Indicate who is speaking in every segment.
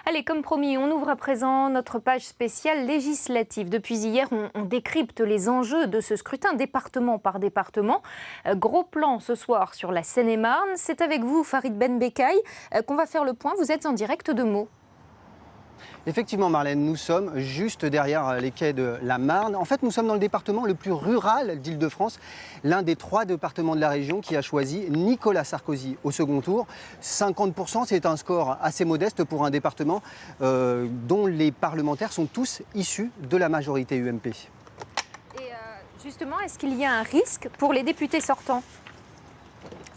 Speaker 1: Allez, comme promis, on ouvre à présent notre page spéciale législative. Depuis hier, on décrypte les enjeux de ce scrutin département par département. Gros plan ce soir sur la Seine-et-Marne. C'est avec vous, Farid Benbekay, qu'on va faire le point. Vous êtes en direct de Meaux.
Speaker 2: Effectivement, Marlène, nous sommes juste derrière les quais de la Marne. En fait, nous sommes dans le département le plus rural d'Île-de-France, l'un des 3 départements de la région qui a choisi Nicolas Sarkozy au second tour. 50%, c'est un score assez modeste pour un département dont les parlementaires sont tous issus de la majorité UMP.
Speaker 1: Et justement, est-ce qu'il y a un risque pour les députés sortants ?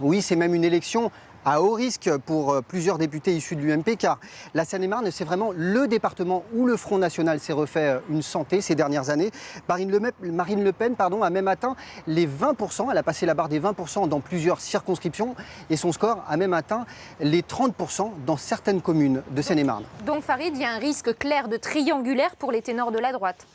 Speaker 2: Oui, c'est même une élection à haut risque pour plusieurs députés issus de l'UMP, car la Seine-et-Marne, c'est vraiment le département où le Front National s'est refait une santé ces dernières années. Marine Le Pen a même atteint les 20%, elle a passé la barre des 20% dans plusieurs circonscriptions, et son score a même atteint les 30% dans certaines communes de Seine-et-Marne.
Speaker 1: Donc Farid, il y a un risque clair de triangulaire pour les ténors de la droite.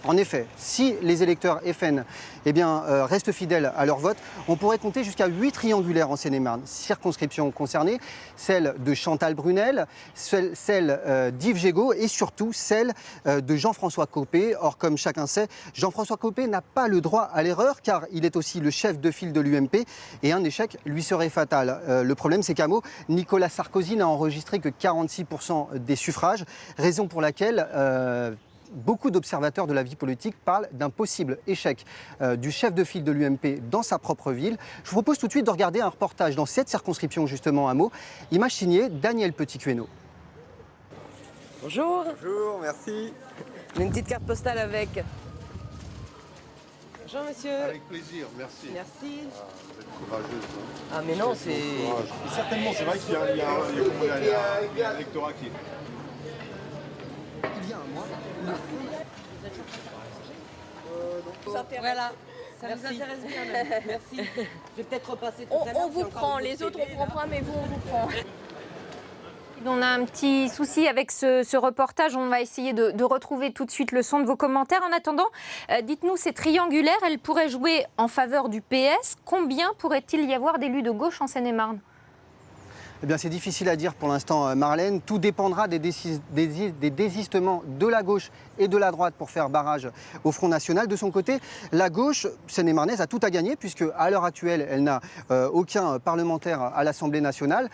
Speaker 2: En effet, si les électeurs FN restent fidèles à leur vote, on pourrait compter jusqu'à 8 triangulaires en Seine-et-Marne. Circonscriptions concernées, celle de Chantal Brunel, celle d'Yves Jégo et surtout celle de Jean-François Copé. Or, comme chacun sait, Jean-François Copé n'a pas le droit à l'erreur car il est aussi le chef de file de l'UMP et un échec lui serait fatal. Le problème, c'est qu'à Meaux, Nicolas Sarkozy n'a enregistré que 46% des suffrages, raison pour laquelle beaucoup d'observateurs de la vie politique parlent d'un possible échec du chef de file de l'UMP dans sa propre ville. Je vous propose tout de suite de regarder un reportage dans cette circonscription justement à Meaux, image signée Daniel Petit-Cueno.
Speaker 3: Bonjour.
Speaker 4: Bonjour, merci.
Speaker 3: On a une petite carte postale avec. Bonjour monsieur.
Speaker 4: Avec plaisir, merci.
Speaker 3: Merci.
Speaker 4: Vous êtes courageuse.
Speaker 3: Ah mais non,
Speaker 4: Bon
Speaker 3: c'est...
Speaker 4: courage. Et certainement, c'est vrai qu'il y a un électorat qui est...
Speaker 2: Il y a un mois,
Speaker 5: Voilà, ça
Speaker 3: Merci.
Speaker 5: nous intéresse bien. Même.
Speaker 3: Merci. Je vais peut-être repasser tout à l'heure.
Speaker 5: On vous prend, les autres on prend pas, mais vous on vous prend.
Speaker 1: On a un petit souci avec ce reportage. On va essayer de retrouver tout de suite le son de vos commentaires. En attendant, dites-nous, ces triangulaires, elles pourraient jouer en faveur du PS. Combien pourrait-il y avoir d'élus de gauche en Seine-et-Marne ?
Speaker 2: Eh bien, c'est difficile à dire pour l'instant, Marlène. Tout dépendra des désistements de la gauche et de la droite pour faire barrage au Front National. De son côté, la gauche seine-et-marnaise a tout à gagner puisque à l'heure actuelle, elle n'a aucun parlementaire à l'Assemblée nationale.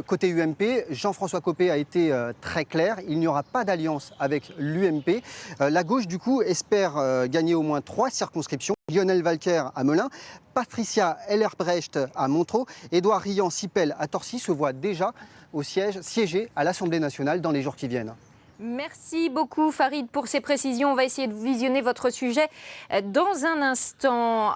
Speaker 2: Côté UMP, Jean-François Copé a été très clair. Il n'y aura pas d'alliance avec l'UMP. La gauche, du coup, espère gagner au moins 3 circonscriptions. Lionel Walker à Melun, Patricia Ellerbrecht à Montreux, Édouard Rian-Sipel à Torcy se voit déjà au siéger à l'Assemblée nationale dans les jours qui viennent.
Speaker 1: Merci beaucoup Farid pour ces précisions. On va essayer de visionner votre sujet dans un instant.